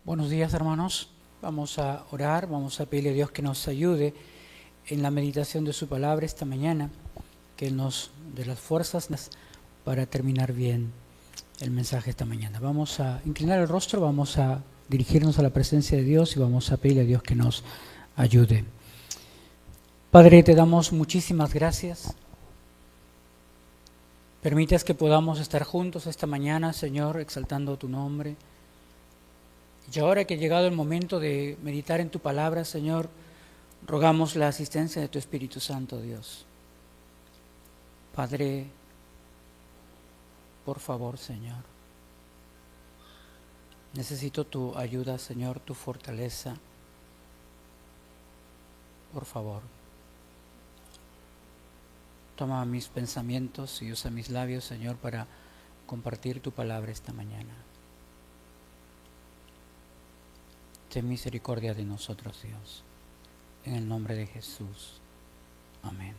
Buenos días, hermanos. Vamos a orar, vamos a pedirle a Dios que nos ayude en la meditación de su palabra esta mañana, que Él nos dé las fuerzas para terminar bien el mensaje esta mañana. Vamos a inclinar el rostro, vamos a dirigirnos a la presencia de Dios y vamos a pedirle a Dios que nos ayude. Padre, te damos muchísimas gracias. Permites que podamos estar juntos esta mañana, Señor, exaltando tu nombre. Y ahora que ha llegado el momento de meditar en tu palabra, Señor, rogamos la asistencia de tu Espíritu Santo, Dios. Padre, por favor, Señor, necesito tu ayuda, Señor, tu fortaleza. Por favor, toma mis pensamientos y usa mis labios, Señor, para compartir tu palabra esta mañana. Ten misericordia de nosotros, Dios. En el nombre de Jesús. Amén.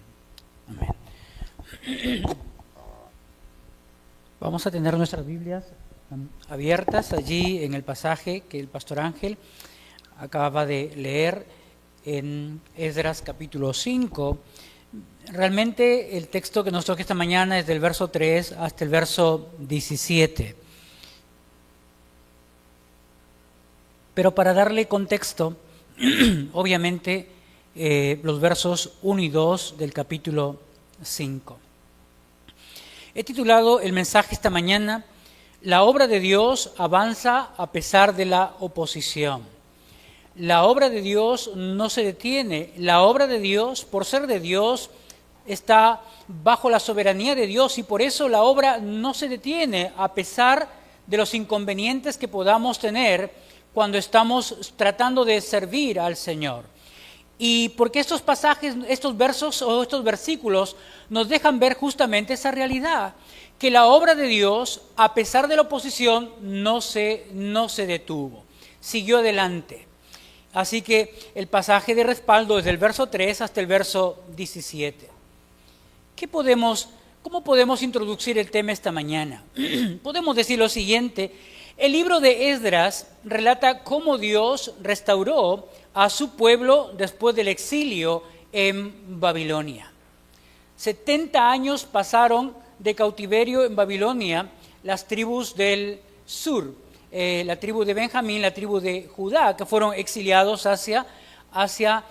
Amén. Vamos a tener nuestras Biblias abiertas allí en el pasaje que el pastor Ángel acababa de leer en Esdras capítulo 5. Realmente el texto que nos toca esta mañana es del verso 3 hasta el verso 17. Pero para darle contexto, obviamente, los versos 1 y 2 del capítulo 5. He titulado el mensaje esta mañana, La obra de Dios avanza a pesar de la oposición. La obra de Dios no se detiene. La obra de Dios, por ser de Dios, está bajo la soberanía de Dios y por eso la obra no se detiene a pesar de los inconvenientes que podamos tener cuando estamos tratando de servir al Señor. Y porque estos pasajes, estos versos o estos versículos nos dejan ver justamente esa realidad, que la obra de Dios, a pesar de la oposición, no se detuvo, siguió adelante. Así que el pasaje de respaldo es del verso 3 hasta el verso 17. ¿Cómo podemos introducir el tema esta mañana? Podemos decir lo siguiente. El libro de Esdras relata cómo Dios restauró a su pueblo después del exilio en Babilonia. 70 años pasaron de cautiverio en Babilonia las tribus del sur, la tribu de Benjamín, la tribu de Judá, que fueron exiliados hacia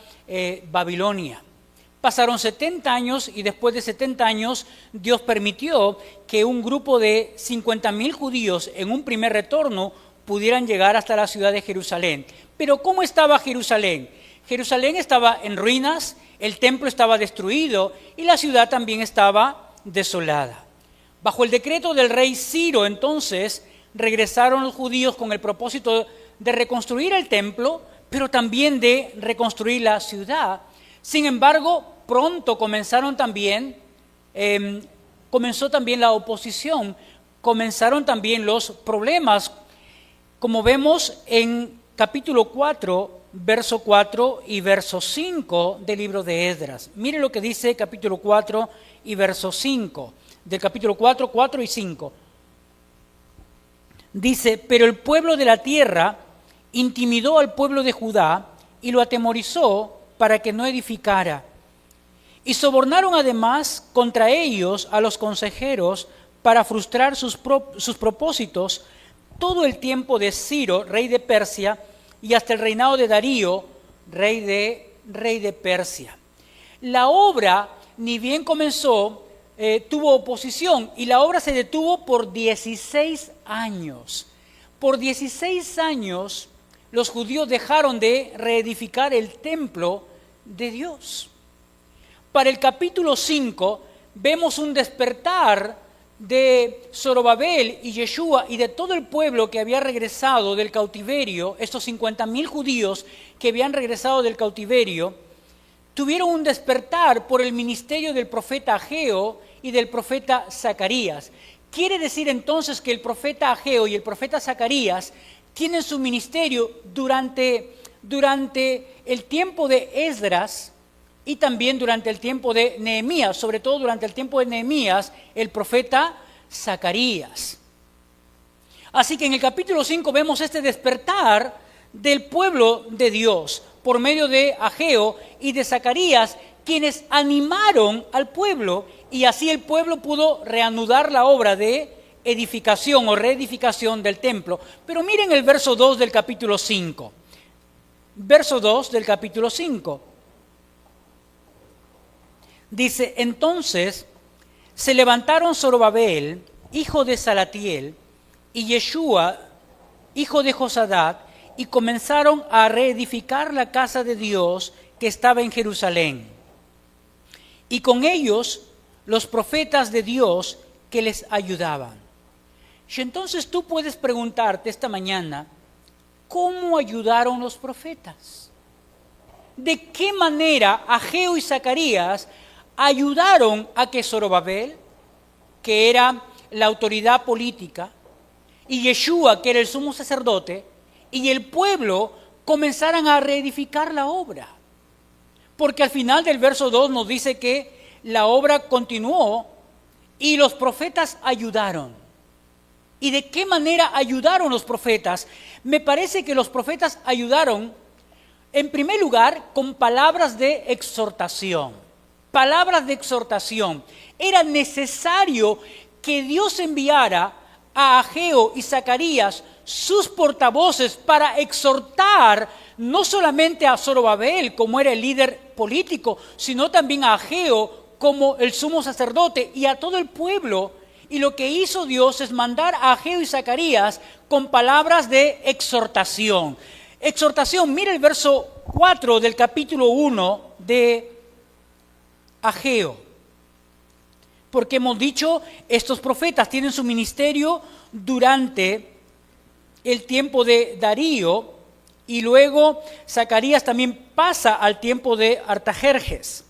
Babilonia. Pasaron 70 años y después de 70 años Dios permitió que un grupo de 50,000 judíos en un primer retorno pudieran llegar hasta la ciudad de Jerusalén. Pero ¿cómo estaba Jerusalén? Jerusalén estaba en ruinas, el templo estaba destruido y la ciudad también estaba desolada. Bajo el decreto del rey Ciro, entonces, regresaron los judíos con el propósito de reconstruir el templo, pero también de reconstruir la ciudad. Sin embargo, pronto comenzó también la oposición, comenzaron también los problemas, como vemos en capítulo 4, verso 4 y verso 5 del libro de Esdras. Mire lo que dice capítulo 4 y verso 5, del capítulo 4, 4 y 5. Dice, pero el pueblo de la tierra intimidó al pueblo de Judá y lo atemorizó para que no edificara. Y sobornaron además contra ellos a los consejeros para frustrar sus propósitos todo el tiempo de Ciro, rey de Persia, y hasta el reinado de Darío, rey de Persia. La obra, ni bien comenzó, tuvo oposición y la obra se detuvo por 16 años. Por 16 años los judíos dejaron de reedificar el templo de Dios. Para el capítulo 5 vemos un despertar de Zorobabel y Yeshua y de todo el pueblo que había regresado del cautiverio. Estos 50,000 judíos que habían regresado del cautiverio tuvieron un despertar por el ministerio del profeta Ageo y del profeta Zacarías. Quiere decir entonces que el profeta Ageo y el profeta Zacarías tienen su ministerio durante el tiempo de Esdras y también durante el tiempo de Nehemías, sobre todo durante el tiempo de Nehemías, el profeta Zacarías. Así que en el capítulo 5 vemos este despertar del pueblo de Dios por medio de Ageo y de Zacarías, quienes animaron al pueblo, y así el pueblo pudo reanudar la obra de edificación o reedificación del templo. Pero miren el verso 2 del capítulo 5. Verso 2 del capítulo 5. Dice, entonces se levantaron Zorobabel, hijo de Salatiel, y Yeshua, hijo de Josadat, y comenzaron a reedificar la casa de Dios que estaba en Jerusalén. Y con ellos los profetas de Dios que les ayudaban. Y entonces tú puedes preguntarte esta mañana, ¿cómo ayudaron los profetas? ¿De qué manera Ageo y Zacarías ayudaron a que Zorobabel, que era la autoridad política, y Yeshua, que era el sumo sacerdote, y el pueblo comenzaran a reedificar la obra? Porque al final del verso 2 nos dice que la obra continuó y los profetas ayudaron. ¿Y de qué manera ayudaron los profetas? Me parece que los profetas ayudaron, en primer lugar, con palabras de exhortación. Palabras de exhortación. Era necesario que Dios enviara a Ageo y Zacarías, sus portavoces, para exhortar no solamente a Zorobabel como era el líder político, sino también a Ageo como el sumo sacerdote y a todo el pueblo. Y lo que hizo Dios es mandar a Ageo y Zacarías con palabras de exhortación. Exhortación, mira el verso 4 del capítulo 1 de Ageo. Porque hemos dicho, estos profetas tienen su ministerio durante el tiempo de Darío y luego Zacarías también pasa al tiempo de Artajerjes.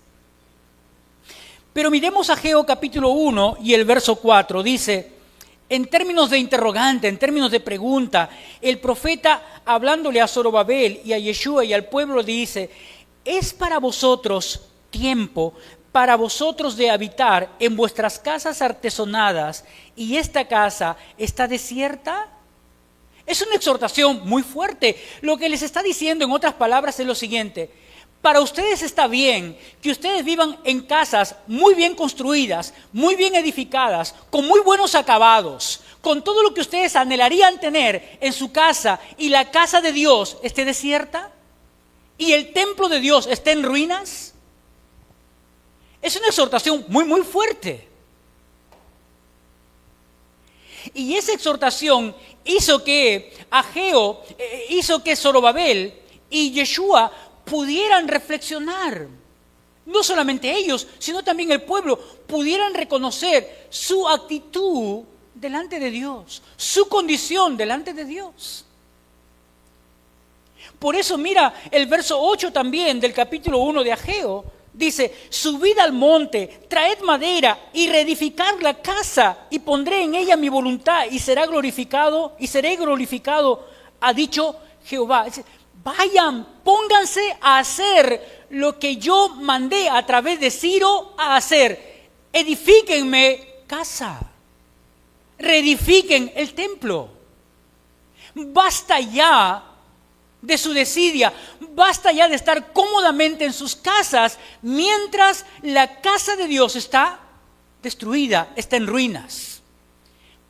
Pero miremos Ageo capítulo 1 y el verso 4, dice, en términos de interrogante, en términos de pregunta, el profeta hablándole a Zorobabel y a Yeshua y al pueblo dice, ¿es para vosotros tiempo para vosotros de habitar en vuestras casas artesonadas y esta casa está desierta? Es una exhortación muy fuerte. Lo que les está diciendo en otras palabras es lo siguiente: para ustedes está bien que ustedes vivan en casas muy bien construidas, muy bien edificadas, con muy buenos acabados, con todo lo que ustedes anhelarían tener en su casa, y la casa de Dios esté desierta y el templo de Dios esté en ruinas. Es una exhortación muy, muy fuerte. Y esa exhortación hizo que Ageo, hizo que Zorobabel y Yeshua pudieran reflexionar. No solamente ellos, sino también el pueblo, pudieran reconocer su actitud delante de Dios, su condición delante de Dios. Por eso mira el verso 8 también del capítulo 1 de Ageo. Dice, subid al monte, traed madera y reedificad la casa, y pondré en ella mi voluntad y seré glorificado, ha dicho Jehová. Dice, vayan, pónganse a hacer lo que yo mandé a través de Ciro a hacer. Edifíquenme casa, reedifiquen el templo. Basta ya de su desidia, basta ya de estar cómodamente en sus casas mientras la casa de Dios está destruida, está en ruinas.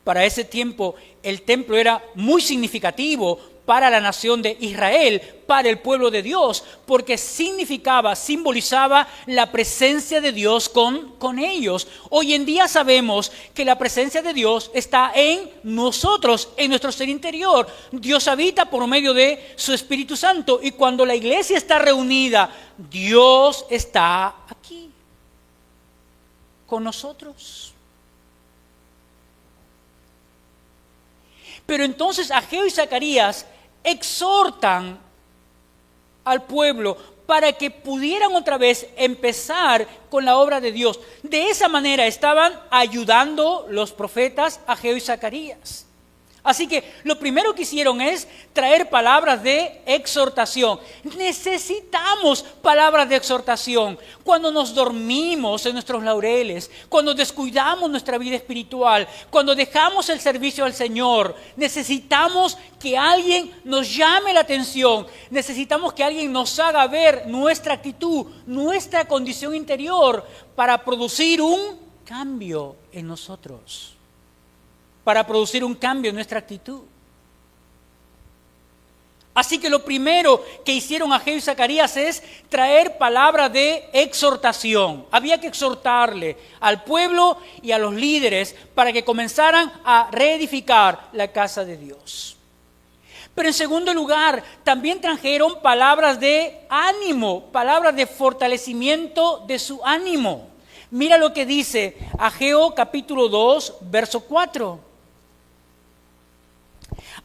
Para ese tiempo el templo era muy significativo para la nación de Israel, para el pueblo de Dios, porque simbolizaba la presencia de Dios con ellos. Hoy en día sabemos que la presencia de Dios está en nosotros, en nuestro ser interior. Dios habita por medio de su Espíritu Santo, y cuando la iglesia está reunida, Dios está aquí con nosotros. Pero entonces Ageo y Zacarías exhortan al pueblo para que pudieran otra vez empezar con la obra de Dios. De esa manera estaban ayudando los profetas Ageo y Zacarías. Así que lo primero que hicieron es traer palabras de exhortación. Necesitamos palabras de exhortación. Cuando nos dormimos en nuestros laureles, cuando descuidamos nuestra vida espiritual, cuando dejamos el servicio al Señor, necesitamos que alguien nos llame la atención. Necesitamos que alguien nos haga ver nuestra actitud, nuestra condición interior para producir un cambio en nosotros. Para producir un cambio en nuestra actitud. Así que lo primero que hicieron Ageo y Zacarías es traer palabra de exhortación. Había que exhortarle al pueblo y a los líderes para que comenzaran a reedificar la casa de Dios. Pero en segundo lugar, también trajeron palabras de ánimo, palabras de fortalecimiento de su ánimo. Mira lo que dice Ageo capítulo 2, verso 4.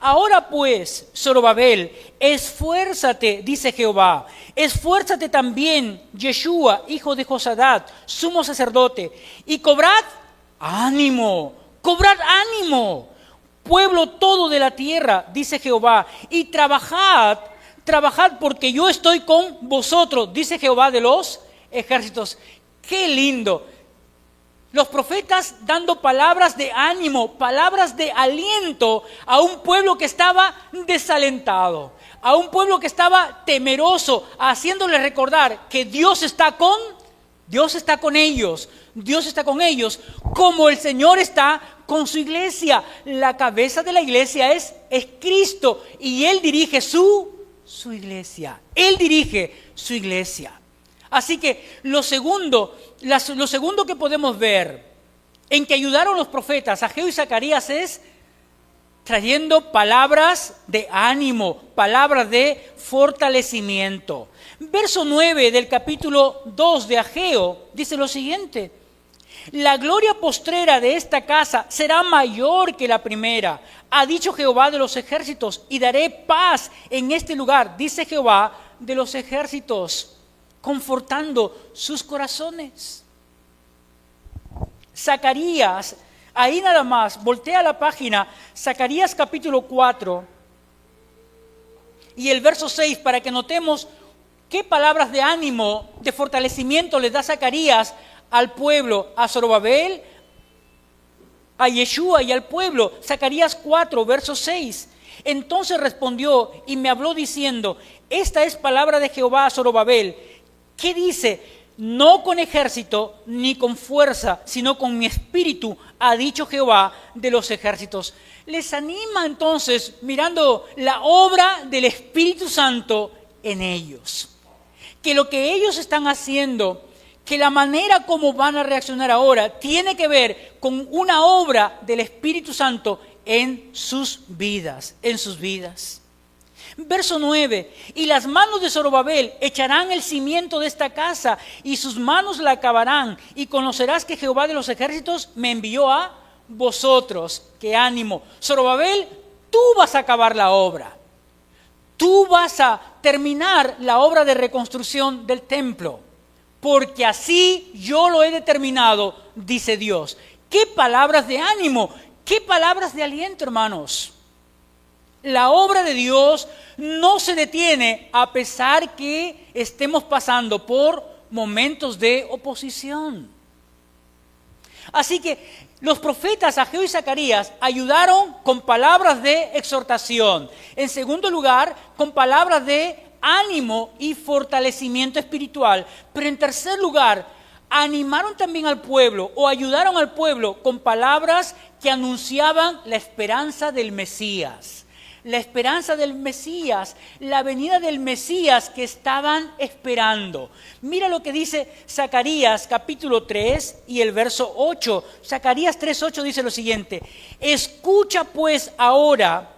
Ahora pues, Zorobabel, esfuérzate, dice Jehová, esfuérzate también, Yeshua, hijo de Josadat, sumo sacerdote, y cobrad ánimo, pueblo todo de la tierra, dice Jehová, y trabajad porque yo estoy con vosotros, dice Jehová de los ejércitos. ¡Qué lindo! Los profetas dando palabras de ánimo, palabras de aliento a un pueblo que estaba desalentado, a un pueblo que estaba temeroso, haciéndole recordar que Dios está con ellos, como el Señor está con su iglesia. La cabeza de la iglesia es Cristo y Él dirige su iglesia. Él dirige su iglesia. Así que lo segundo que podemos ver en que ayudaron los profetas, Ageo y Zacarías, es trayendo palabras de ánimo, palabras de fortalecimiento. Verso 9 del capítulo 2 de Ageo dice lo siguiente: la gloria postrera de esta casa será mayor que la primera, ha dicho Jehová de los ejércitos, y daré paz en este lugar, dice Jehová de los ejércitos, confortando sus corazones. Zacarías, ahí nada más, voltea la página, Zacarías capítulo 4 y el verso 6, para que notemos qué palabras de ánimo, de fortalecimiento le da Zacarías al pueblo, a Zorobabel, a Yeshua y al pueblo. Zacarías 4, verso 6. Entonces respondió y me habló diciendo: esta es palabra de Jehová a Zorobabel. ¿Qué dice? No con ejército ni con fuerza, sino con mi espíritu, ha dicho Jehová de los ejércitos. Les anima entonces, mirando la obra del Espíritu Santo en ellos. Que lo que ellos están haciendo, que la manera como van a reaccionar ahora, tiene que ver con una obra del Espíritu Santo en sus vidas, Verso 9, y las manos de Zorobabel echarán el cimiento de esta casa, y sus manos la acabarán, y conocerás que Jehová de los ejércitos me envió a vosotros. ¡Qué ánimo! Zorobabel, tú vas a acabar la obra. Tú vas a terminar la obra de reconstrucción del templo, porque así yo lo he determinado, dice Dios. ¡Qué palabras de ánimo! ¡Qué palabras de aliento, hermanos! La obra de Dios no se detiene a pesar que estemos pasando por momentos de oposición. Así que los profetas Ageo y Zacarías ayudaron con palabras de exhortación. En segundo lugar, con palabras de ánimo y fortalecimiento espiritual. Pero en tercer lugar, animaron también al pueblo o ayudaron al pueblo con palabras que anunciaban la esperanza del Mesías. La esperanza del Mesías, la venida del Mesías que estaban esperando. Mira lo que dice Zacarías capítulo 3 y el verso 8. Zacarías 3:8 dice lo siguiente: escucha pues ahora,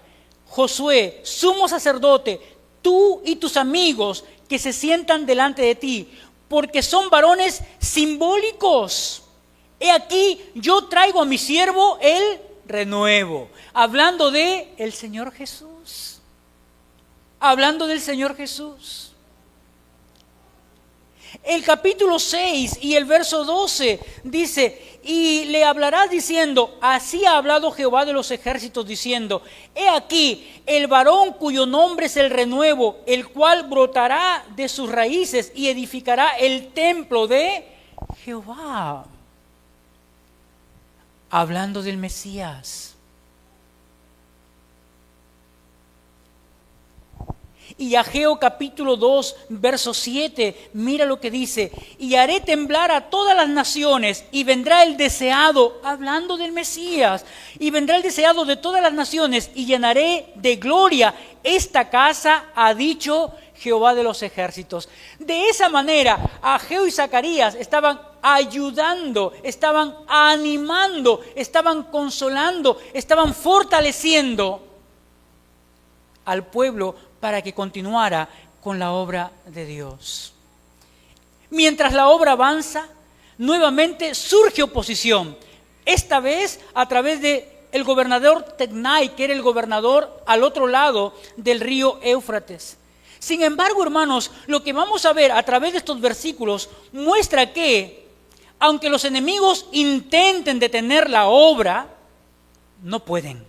Josué, sumo sacerdote, tú y tus amigos que se sientan delante de ti, porque son varones simbólicos. He aquí, yo traigo a mi siervo el renuevo, hablando de el Señor Jesús, hablando del Señor Jesús. El capítulo 6 y el verso 12 dice, y le hablarás diciendo, así ha hablado Jehová de los ejércitos diciendo, he aquí el varón cuyo nombre es el renuevo, el cual brotará de sus raíces y edificará el templo de Jehová. Hablando del Mesías. Y Ageo capítulo 2, verso 7, mira lo que dice, y haré temblar a todas las naciones, y vendrá el deseado, hablando del Mesías, y vendrá el deseado de todas las naciones, y llenaré de gloria esta casa, ha dicho Jehová de los ejércitos. De esa manera, Ageo y Zacarías estaban ayudando, estaban animando, estaban consolando, estaban fortaleciendo al pueblo para que continuara con la obra de Dios. Mientras la obra avanza, nuevamente surge oposición. Esta vez a través de el gobernador Tecnai, que era el gobernador al otro lado del río Éufrates. Sin embargo, hermanos, lo que vamos a ver a través de estos versículos muestra que, aunque los enemigos intenten detener la obra, no pueden.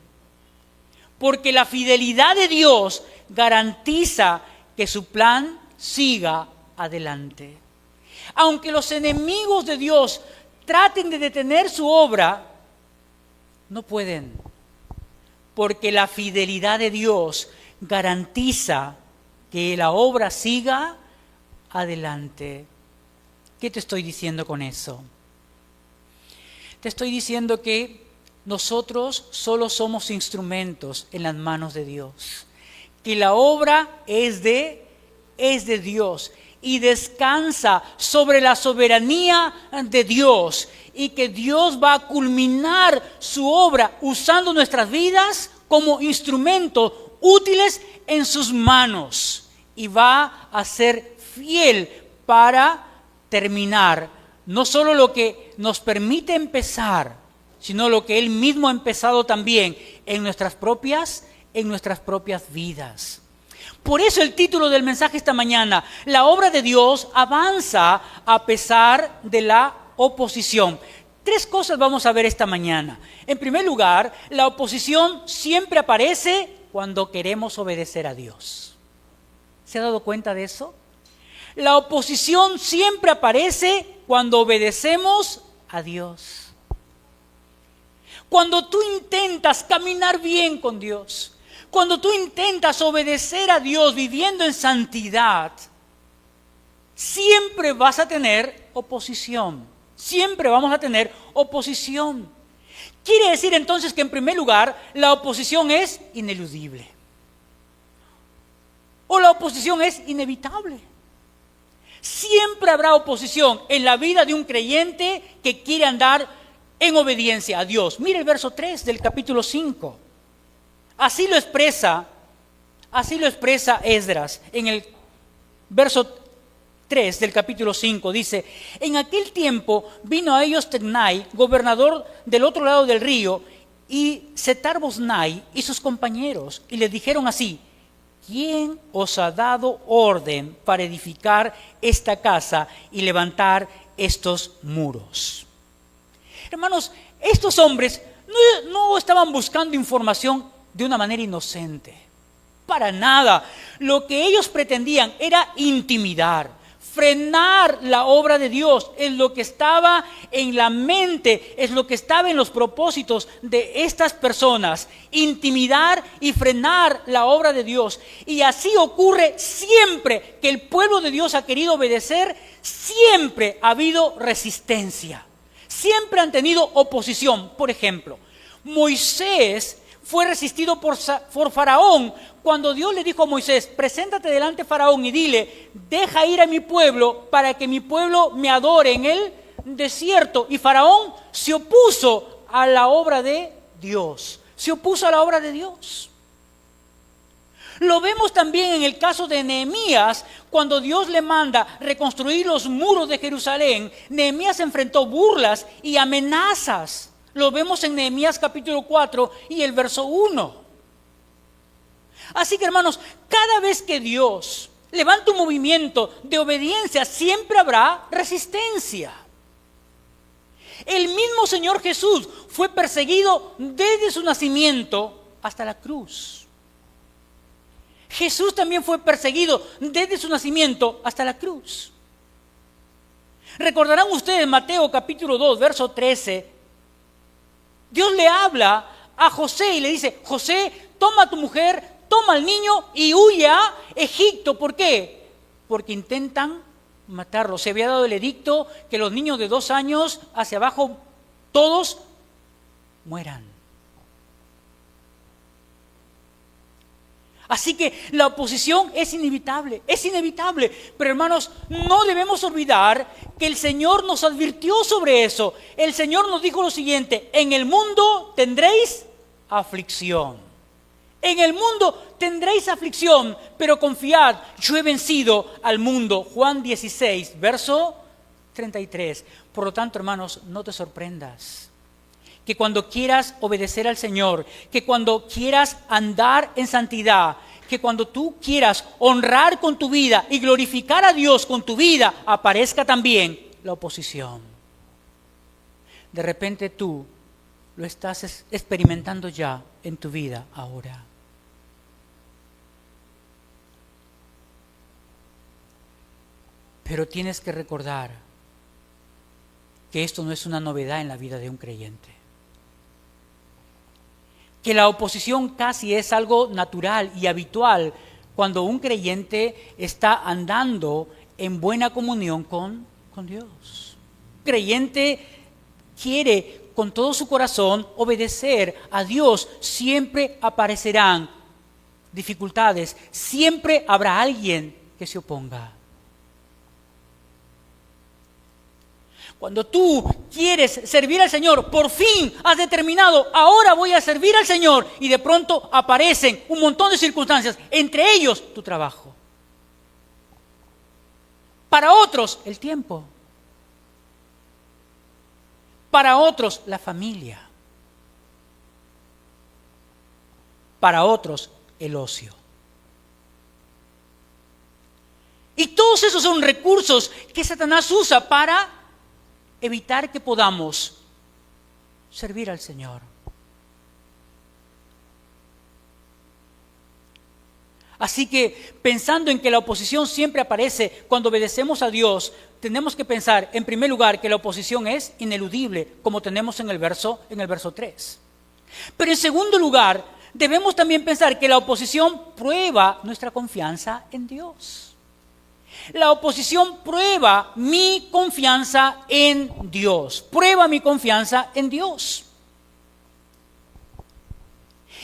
Porque la fidelidad de Dios garantiza que su plan siga adelante. Aunque los enemigos de Dios traten de detener su obra, no pueden. Porque la fidelidad de Dios garantiza que la obra siga adelante. ¿Qué te estoy diciendo con eso? Te estoy diciendo que nosotros solo somos instrumentos en las manos de Dios. Que la obra es de Dios y descansa sobre la soberanía de Dios. Y que Dios va a culminar su obra usando nuestras vidas como instrumentos útiles en sus manos. Y va a ser fiel para terminar no solo lo que nos permite empezar, sino lo que Él mismo ha empezado también en nuestras propias vidas. Por eso el título del mensaje esta mañana, la obra de Dios avanza a pesar de la oposición. 3 cosas vamos a ver esta mañana. En primer lugar, la oposición siempre aparece cuando queremos obedecer a Dios. ¿Se ha dado cuenta de eso? La oposición siempre aparece cuando obedecemos a Dios. Cuando tú intentas caminar bien con Dios, cuando tú intentas obedecer a Dios viviendo en santidad, siempre vas a tener oposición. Siempre vamos a tener oposición. Quiere decir entonces que en primer lugar la oposición es ineludible. O la oposición es inevitable. Siempre habrá oposición en la vida de un creyente que quiere andar en obediencia a Dios. Mire el verso 3 del capítulo 5. Así lo expresa Esdras en el verso 3 del capítulo 5. Dice, en aquel tiempo vino a ellos Tecnai, gobernador del otro lado del río, y Setar-Boznai y sus compañeros, y les dijeron así, ¿quién os ha dado orden para edificar esta casa y levantar estos muros? Hermanos, estos hombres no estaban buscando información de una manera inocente. Para nada. Lo que ellos pretendían era intimidar, frenar la obra de Dios. Es lo que estaba en la mente, es lo que estaba en los propósitos de estas personas. Intimidar y frenar la obra de Dios. Y así ocurre siempre que el pueblo de Dios ha querido obedecer, siempre ha habido resistencia. Siempre han tenido oposición. Por ejemplo, Moisés fue resistido por Faraón cuando Dios le dijo a Moisés, preséntate delante de Faraón y dile, deja ir a mi pueblo para que mi pueblo me adore en el desierto. Y Faraón se opuso a la obra de Dios. Se opuso a la obra de Dios. Lo vemos también en el caso de Nehemías, cuando Dios le manda reconstruir los muros de Jerusalén. Nehemías enfrentó burlas y amenazas. Lo vemos en Nehemías capítulo 4 y el verso 1. Así que hermanos, cada vez que Dios levanta un movimiento de obediencia, siempre habrá resistencia. El mismo Señor Jesús fue perseguido desde su nacimiento hasta la cruz. Jesús también fue perseguido desde su nacimiento hasta la cruz. Recordarán ustedes Mateo capítulo 2, verso 13. Dios le habla a José y le dice: José, toma a tu mujer, toma al niño y huye a Egipto. ¿Por qué? Porque intentan matarlo. Se había dado el edicto que los niños de 2 años hacia abajo, todos mueran. Así que la oposición es inevitable, Pero hermanos, no debemos olvidar que el Señor nos advirtió sobre eso. El Señor nos dijo lo siguiente: en el mundo tendréis aflicción. En el mundo tendréis aflicción, pero confiad, yo he vencido al mundo. Juan 16, verso 33. Por lo tanto, hermanos, no te sorprendas que cuando quieras obedecer al Señor, que cuando quieras andar en santidad, que cuando tú quieras honrar con tu vida y glorificar a Dios con tu vida, aparezca también la oposición. De repente tú lo estás experimentando ya en tu vida ahora. Pero tienes que recordar que esto no es una novedad en la vida de un creyente. Que la oposición casi es algo natural y habitual cuando un creyente está andando en buena comunión con Dios. Un creyente quiere con todo su corazón obedecer a Dios. Siempre aparecerán dificultades, siempre habrá alguien que se oponga. Cuando tú quieres servir al Señor, por fin has determinado, ahora voy a servir al Señor, y de pronto aparecen un montón de circunstancias, entre ellos tu trabajo. Para otros, el tiempo. Para otros, la familia. Para otros, el ocio. Y todos esos son recursos que Satanás usa para evitar que podamos servir al Señor. Así que, pensando en que la oposición siempre aparece cuando obedecemos a Dios, tenemos que pensar, en primer lugar, que la oposición es ineludible, como tenemos en el verso 3. Pero en segundo lugar, debemos también pensar que la oposición prueba nuestra confianza en Dios. La oposición prueba mi confianza en Dios. Prueba mi confianza en Dios.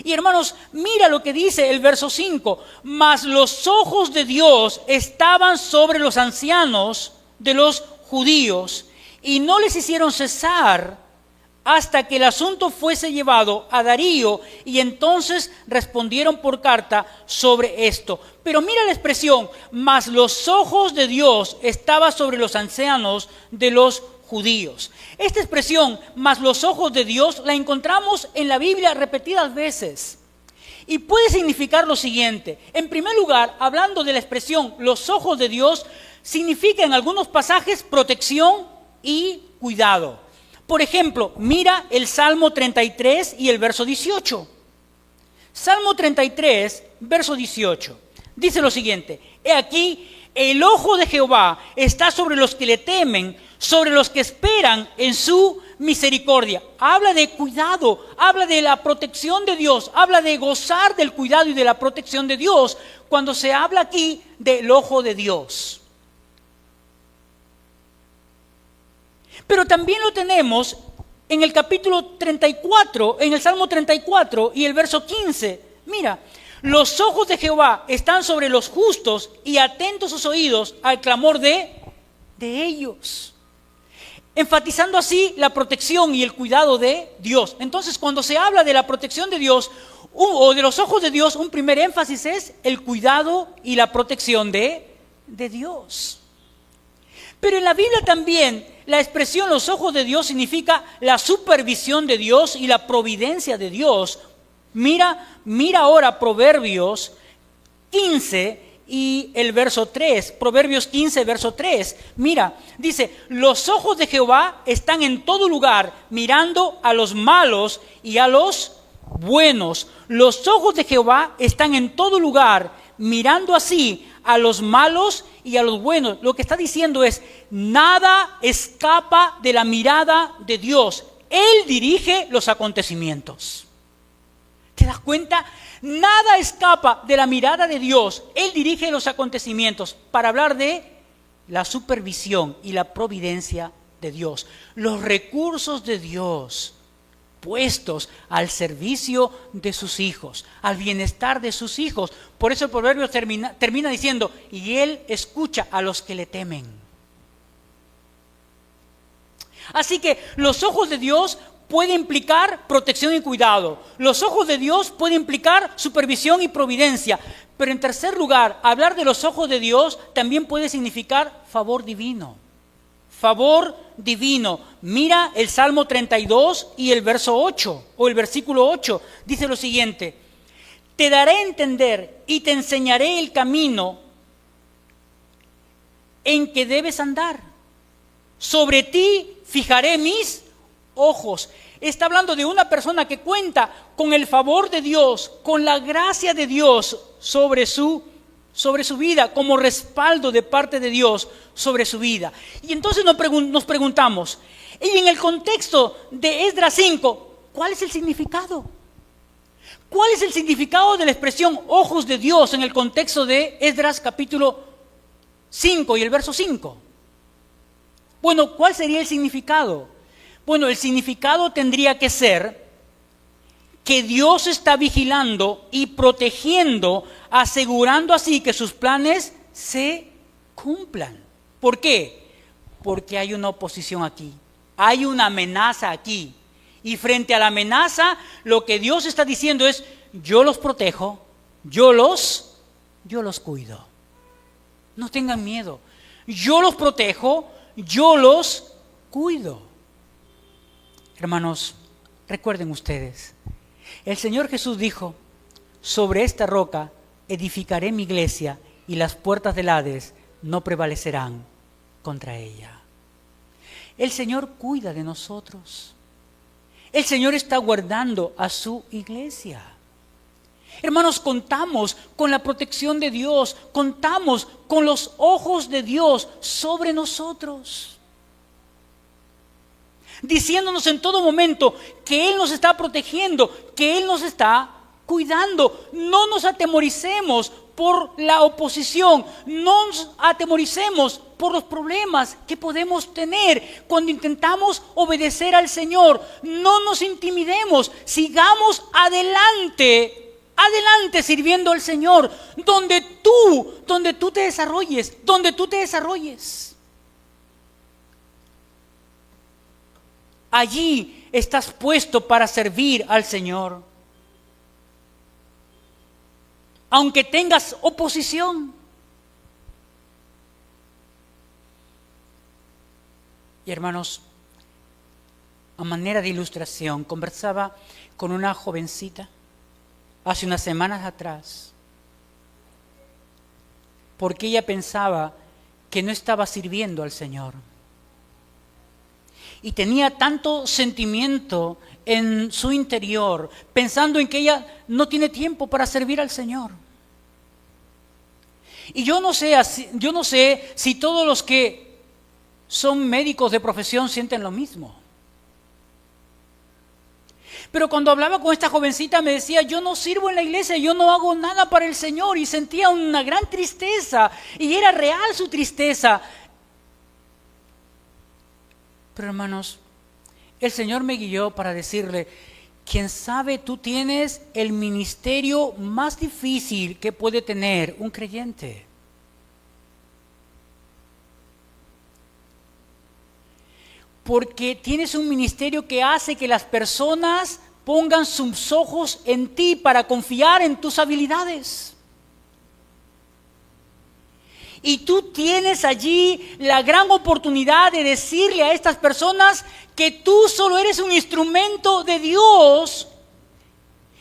Y hermanos, mira lo que dice el verso 5. Mas los ojos de Dios estaban sobre los ancianos de los judíos y no les hicieron cesar hasta que el asunto fuese llevado a Darío, y entonces respondieron por carta sobre esto. Pero mira la expresión: mas los ojos de Dios estaban sobre los ancianos de los judíos. Esta expresión, mas los ojos de Dios, la encontramos en la Biblia repetidas veces. Y puede significar lo siguiente. En primer lugar, hablando de la expresión los ojos de Dios, significa en algunos pasajes protección y cuidado. Por ejemplo, mira el Salmo 33 y el verso 18. Salmo 33, verso 18. Dice lo siguiente: he aquí, el ojo de Jehová está sobre los que le temen, sobre los que esperan en su misericordia. Habla de cuidado, habla de la protección de Dios, habla de gozar del cuidado y de la protección de Dios cuando se habla aquí del ojo de Dios. Pero también lo tenemos en el capítulo 34, en el Salmo 34 y el verso 15. Mira, los ojos de Jehová están sobre los justos y atentos sus oídos al clamor de ellos. Enfatizando así la protección y el cuidado de Dios. Entonces, cuando se habla de la protección de Dios o de los ojos de Dios, un primer énfasis es el cuidado y la protección de Dios. Pero en la Biblia también la expresión los ojos de Dios significa la supervisión de Dios y la providencia de Dios. Mira ahora Proverbios 15 y el verso 3, Proverbios 15, verso 3. Mira, dice, los ojos de Jehová están en todo lugar, mirando a los malos y a los buenos. Los ojos de Jehová están en todo lugar, mirando así a los malos y a los buenos. Lo que está diciendo es, nada escapa de la mirada de Dios. Él dirige los acontecimientos. ¿Te das cuenta? Nada escapa de la mirada de Dios. Él dirige los acontecimientos para hablar de la supervisión y la providencia de Dios. Los recursos de Dios puestos al servicio de sus hijos, al bienestar de sus hijos. Por eso el proverbio termina diciendo, y Él escucha a los que le temen. Así que los ojos de Dios puede implicar protección y cuidado. Los ojos de Dios puede implicar supervisión y providencia. Pero en tercer lugar, hablar de los ojos de Dios también puede significar favor divino. Favor divino. Mira el Salmo 32 y el verso 8, o el versículo 8. Dice lo siguiente: te daré a entender y te enseñaré el camino en que debes andar. Sobre ti fijaré mis ojos. Está hablando de una persona que cuenta con el favor de Dios, con la gracia de Dios sobre su vida, como respaldo de parte de Dios sobre su vida. Y entonces nos preguntamos, y en el contexto de Esdras 5, ¿cuál es el significado? ¿Cuál es el significado de la expresión ojos de Dios en el contexto de Esdras capítulo 5 y el verso 5? Bueno, ¿cuál sería el significado? Bueno, el significado tendría que ser que Dios está vigilando y protegiendo, asegurando así que sus planes se cumplan. ¿Por qué? Porque hay una oposición aquí, hay una amenaza aquí. Y frente a la amenaza, lo que Dios está diciendo es, yo los protejo, yo los cuido. No tengan miedo, yo los protejo, yo los cuido. Hermanos, recuerden ustedes, el Señor Jesús dijo, sobre esta roca edificaré mi iglesia y las puertas del Hades no prevalecerán contra ella. El Señor cuida de nosotros. El Señor está guardando a su iglesia. Hermanos, contamos con la protección de Dios, contamos con los ojos de Dios sobre nosotros, diciéndonos en todo momento que Él nos está protegiendo, que Él nos está cuidando. No nos atemoricemos por la oposición, no nos atemoricemos por los problemas que podemos tener cuando intentamos obedecer al Señor. No nos intimidemos, sigamos adelante sirviendo al Señor, donde tú te desarrolles. Allí estás puesto para servir al Señor. Aunque tengas oposición. Y hermanos, a manera de ilustración, conversaba con una jovencita hace unas semanas atrás, porque ella pensaba que no estaba sirviendo al Señor. Y tenía tanto sentimiento en su interior, pensando en que ella no tiene tiempo para servir al Señor. Y yo no sé si todos los que son médicos de profesión sienten lo mismo. Pero cuando hablaba con esta jovencita me decía, yo no sirvo en la iglesia, yo no hago nada para el Señor, y sentía una gran tristeza, y era real su tristeza. Pero hermanos, el Señor me guió para decirle, quién sabe, tú tienes el ministerio más difícil que puede tener un creyente. Porque tienes un ministerio que hace que las personas pongan sus ojos en ti para confiar en tus habilidades. Y tú tienes allí la gran oportunidad de decirle a estas personas que tú solo eres un instrumento de Dios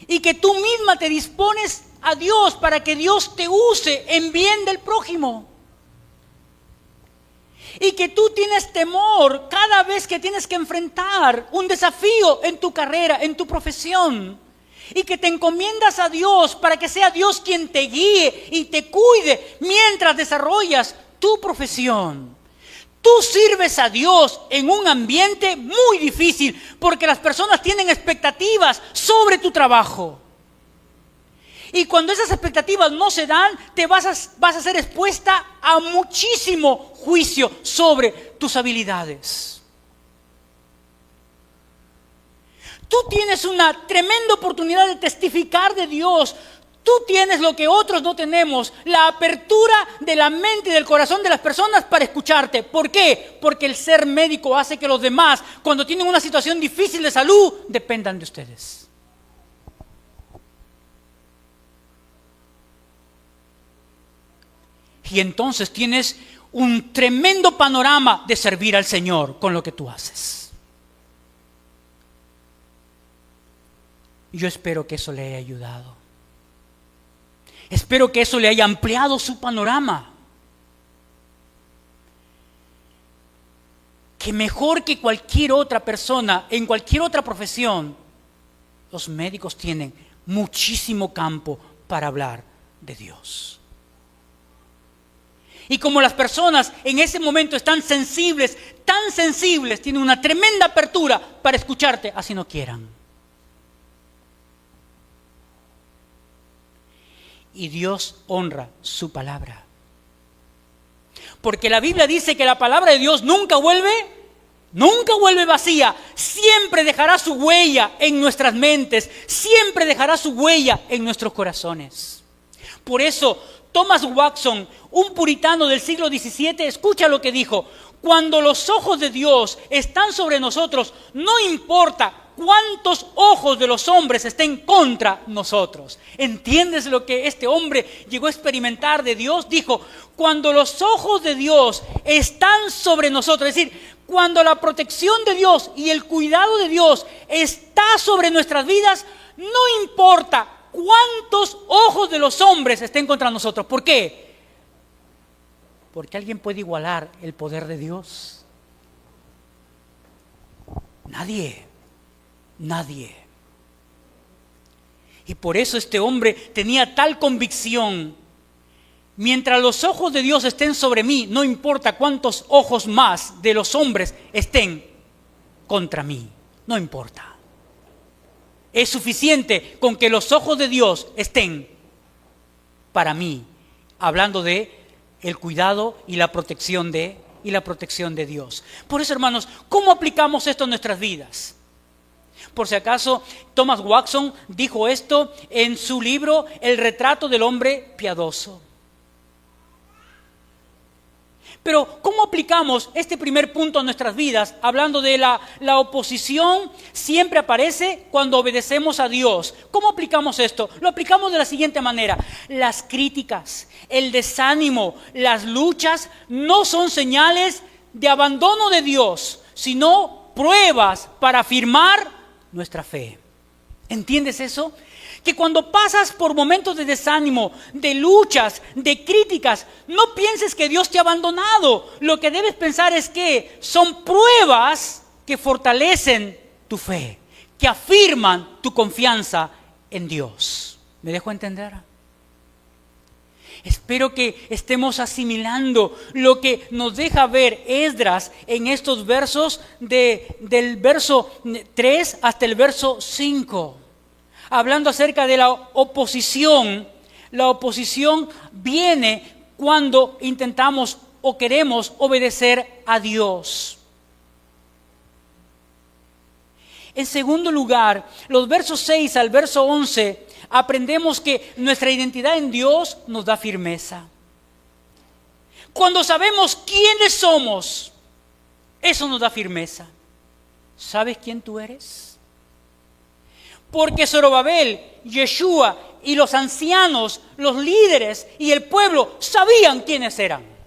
y que tú misma te dispones a Dios para que Dios te use en bien del prójimo. Y que tú tienes temor cada vez que tienes que enfrentar un desafío en tu carrera, en tu profesión. Y que te encomiendas a Dios para que sea Dios quien te guíe y te cuide mientras desarrollas tu profesión. Tú sirves a Dios en un ambiente muy difícil porque las personas tienen expectativas sobre tu trabajo. Y cuando esas expectativas no se dan, te vas a ser expuesta a muchísimo juicio sobre tus habilidades. Tú tienes una tremenda oportunidad de testificar de Dios. Tú tienes lo que otros no tenemos, la apertura de la mente y del corazón de las personas para escucharte. ¿Por qué? Porque el ser médico hace que los demás, cuando tienen una situación difícil de salud, dependan de ustedes. Y entonces tienes un tremendo panorama de servir al Señor con lo que tú haces. Yo espero que eso le haya ayudado. Espero que eso le haya ampliado su panorama. Que mejor que cualquier otra persona, en cualquier otra profesión, los médicos tienen muchísimo campo para hablar de Dios. Y como las personas en ese momento están sensibles, tan sensibles, tienen una tremenda apertura para escucharte, así no quieran. Y Dios honra su palabra. Porque la Biblia dice que la palabra de Dios nunca vuelve vacía. Siempre dejará su huella en nuestras mentes. Siempre dejará su huella en nuestros corazones. Por eso, Thomas Watson, un puritano del siglo XVII, escucha lo que dijo. Cuando los ojos de Dios están sobre nosotros, no importa cuántos ojos de los hombres estén contra nosotros. ¿Entiendes lo que este hombre llegó a experimentar de Dios? Dijo, cuando los ojos de Dios están sobre nosotros, es decir, cuando la protección de Dios y el cuidado de Dios está sobre nuestras vidas, no importa cuántos ojos de los hombres estén contra nosotros. ¿Por qué? Porque alguien puede igualar el poder de Dios. Nadie. Y por eso este hombre tenía tal convicción. Mientras los ojos de Dios estén sobre mí, no importa cuántos ojos más de los hombres estén contra mí. No importa. Es suficiente con que los ojos de Dios estén para mí, hablando de el cuidado y la protección de Dios. Por eso, hermanos, ¿cómo aplicamos esto en nuestras vidas? Por si acaso, Thomas Watson dijo esto en su libro El retrato del hombre piadoso. Pero, ¿cómo aplicamos este primer punto a nuestras vidas? Hablando de la oposición, siempre aparece cuando obedecemos a Dios. ¿Cómo aplicamos esto? Lo aplicamos de la siguiente manera. Las críticas, el desánimo, las luchas no son señales de abandono de Dios, sino pruebas para afirmar nuestra fe. ¿Entiendes eso? Que cuando pasas por momentos de desánimo, de luchas, de críticas, no pienses que Dios te ha abandonado. Lo que debes pensar es que son pruebas que fortalecen tu fe, que afirman tu confianza en Dios. ¿Me dejo entender? Espero que estemos asimilando lo que nos deja ver Esdras en estos versos del verso 3 hasta el verso 5. Hablando acerca de la oposición. La oposición viene cuando intentamos o queremos obedecer a Dios. En segundo lugar, los versos 6 al verso 11, aprendemos que nuestra identidad en Dios nos da firmeza. Cuando sabemos quiénes somos, eso nos da firmeza. ¿Sabes quién tú eres? Porque Zorobabel, Yeshua y los ancianos, los líderes y el pueblo sabían quiénes eran.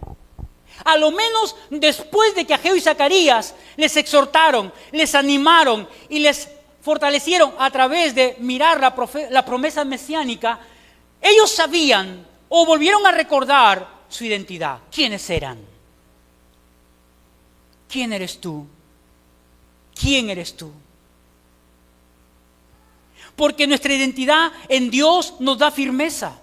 A lo menos después de que Ageo y Zacarías les exhortaron, les animaron y les fortalecieron a través de mirar la promesa mesiánica, Ellos sabían o volvieron a recordar su identidad. ¿Quiénes eran? ¿Quién eres tú? ¿Quién eres tú? Porque nuestra identidad en Dios nos da firmeza.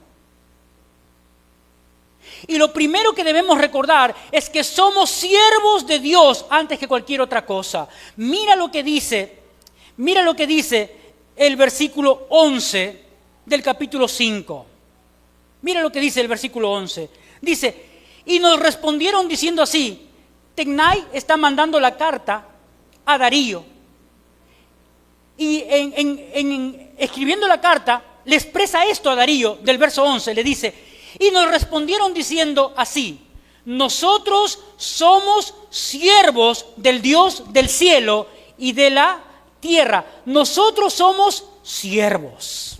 Y lo primero que debemos recordar es que somos siervos de Dios antes que cualquier otra cosa. Mira lo que dice el versículo 11 del capítulo 5. Mira lo que dice el versículo 11. Dice, y nos respondieron diciendo así, Tecnai está mandando la carta a Darío. Y en escribiendo la carta, le expresa esto a Darío, del verso 11, le dice, y nos respondieron diciendo así, nosotros somos siervos del Dios del cielo y de la tierra. Nosotros somos siervos.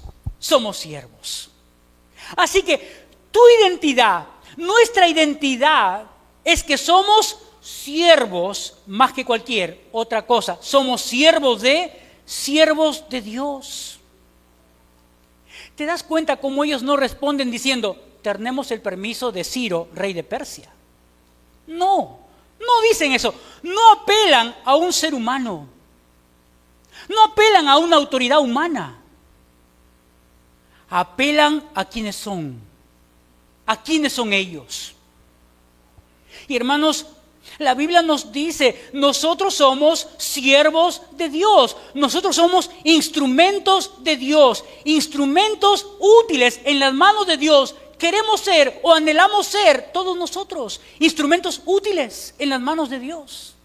Así que tu identidad, nuestra identidad es que somos siervos más que cualquier otra cosa. Somos siervos de Dios. ¿Te das cuenta cómo ellos no responden diciendo, tenemos el permiso de Ciro, rey de Persia? No dicen eso. No apelan a un ser humano. No apelan a una autoridad humana. Apelan a quienes son. ¿A quiénes son ellos? Y hermanos, la Biblia nos dice, nosotros somos siervos de Dios. Nosotros somos instrumentos de Dios, instrumentos útiles en las manos de Dios. Queremos ser o anhelamos ser todos nosotros, instrumentos útiles en las manos de Dios.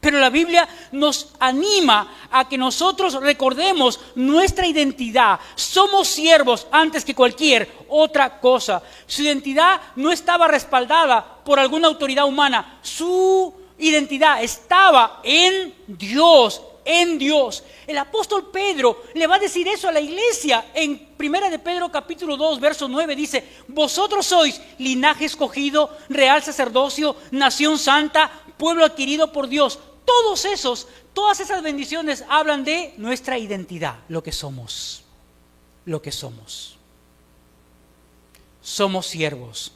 Pero la Biblia nos anima a que nosotros recordemos nuestra identidad. Somos siervos antes que cualquier otra cosa. Su identidad no estaba respaldada por alguna autoridad humana. Su identidad estaba en Dios. En Dios. El apóstol Pedro le va a decir eso a la iglesia. En 1 de Pedro capítulo 2, verso 9 dice, vosotros sois linaje escogido, real sacerdocio, nación santa, pueblo adquirido por Dios. Todas esas bendiciones hablan de nuestra identidad, lo que somos. Somos siervos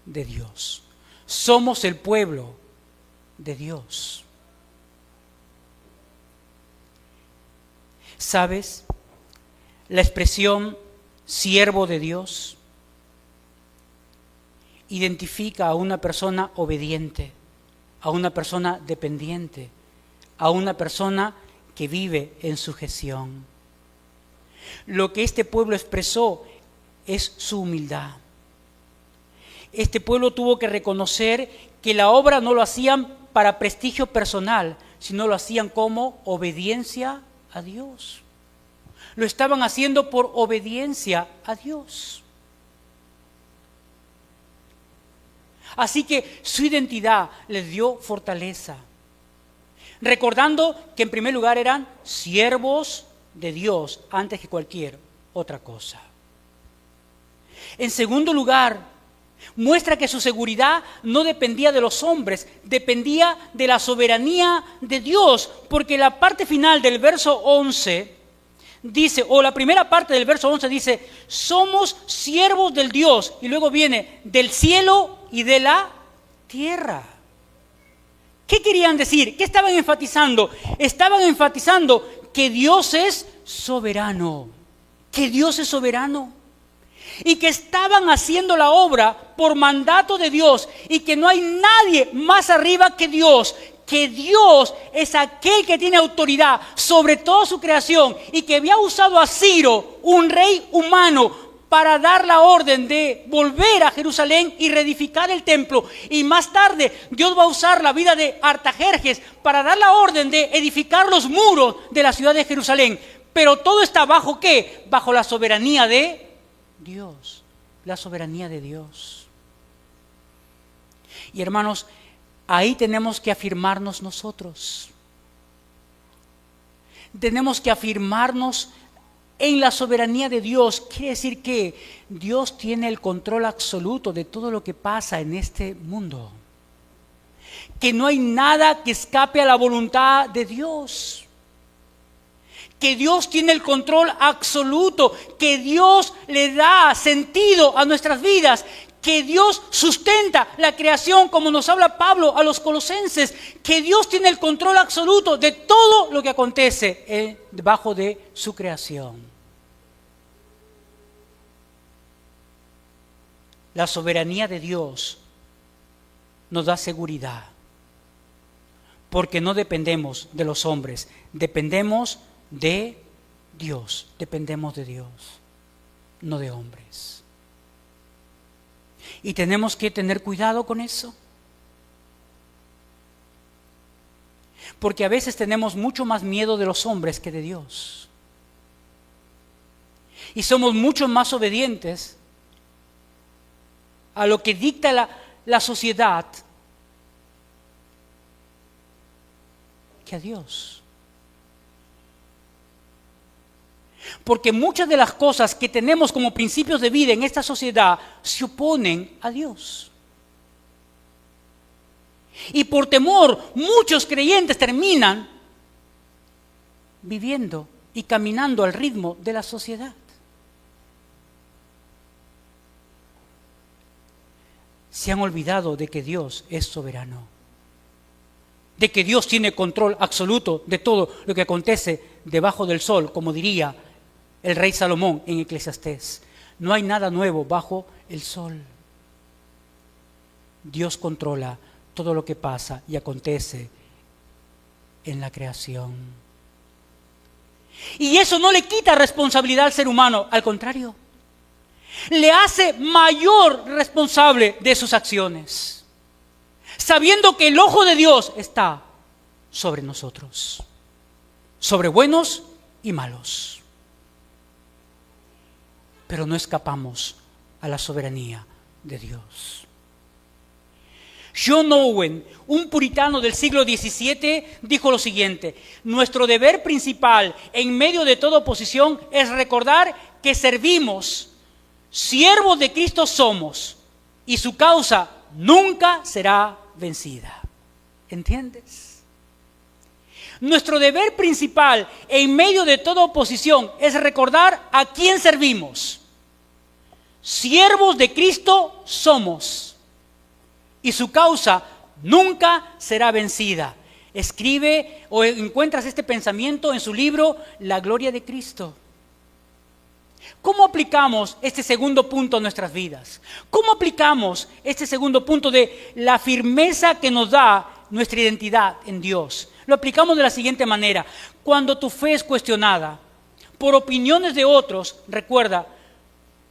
de Dios. Somos el pueblo de Dios. ¿Sabes? La expresión siervo de Dios identifica a una persona obediente, a una persona dependiente, a una persona que vive en sujeción. Lo que este pueblo expresó es su humildad. Este pueblo tuvo que reconocer que la obra no lo hacían para prestigio personal, sino lo hacían como obediencia a Dios. Lo estaban haciendo por obediencia a Dios. Así que su identidad les dio fortaleza, recordando que en primer lugar eran siervos de Dios antes que cualquier otra cosa. En segundo lugar, muestra que su seguridad no dependía de los hombres, dependía de la soberanía de Dios, porque la parte final del verso 11 dice, o la primera parte del verso 11 dice, somos siervos del Dios, y luego viene del cielo y de la tierra. ¿Qué querían decir? ¿Qué estaban enfatizando? Estaban enfatizando que Dios es soberano, y que estaban haciendo la obra por mandato de Dios, y que no hay nadie más arriba que Dios es aquel que tiene autoridad sobre toda su creación, y que había usado a Ciro, un rey humano, para dar la orden de volver a Jerusalén y reedificar el templo. Y más tarde Dios va a usar la vida de Artajerjes para dar la orden de edificar los muros de la ciudad de Jerusalén. Pero todo está bajo ¿qué? Bajo la soberanía de Dios. La soberanía de Dios. Y hermanos, ahí tenemos que afirmarnos nosotros. Tenemos que afirmarnos en la soberanía de Dios. Quiere decir que Dios tiene el control absoluto de todo lo que pasa en este mundo. Que no hay nada que escape a la voluntad de Dios. que Dios tiene el control absoluto, que Dios le da sentido a nuestras vidas, que Dios sustenta la creación, como nos habla Pablo a los colosenses, que Dios tiene el control absoluto de todo lo que acontece debajo de su creación. La soberanía de Dios nos da seguridad, porque no dependemos de los hombres, dependemos de Dios, no de hombres. Y tenemos que tener cuidado con eso, porque a veces tenemos mucho más miedo de los hombres que de Dios, y somos mucho más obedientes a lo que dicta la sociedad que a Dios. Porque muchas de las cosas que tenemos como principios de vida en esta sociedad se oponen a Dios. Y por temor, muchos creyentes terminan viviendo y caminando al ritmo de la sociedad. Se han olvidado de que Dios es soberano, de que Dios tiene control absoluto de todo lo que acontece debajo del sol, como diría el rey Salomón en Eclesiastés. No hay nada nuevo bajo el sol. Dios controla todo lo que pasa y acontece en la creación. Y eso no le quita responsabilidad al ser humano, al contrario, le hace mayor responsable de sus acciones, sabiendo que el ojo de Dios está sobre nosotros, sobre buenos y malos. Pero no escapamos a la soberanía de Dios. John Owen, un puritano del siglo XVII, dijo lo siguiente: nuestro deber principal en medio de toda oposición es recordar que servimos, siervos de Cristo somos, y su causa nunca será vencida. ¿Entiendes? Nuestro deber principal en medio de toda oposición es recordar a quién servimos. Siervos de Cristo somos, y su causa nunca será vencida. Escribe o encuentras este pensamiento en su libro La Gloria de Cristo. ¿Cómo aplicamos este segundo punto a nuestras vidas? ¿Cómo aplicamos este segundo punto de la firmeza que nos da nuestra identidad en Dios? Lo aplicamos de la siguiente manera: cuando tu fe es cuestionada por opiniones de otros, recuerda,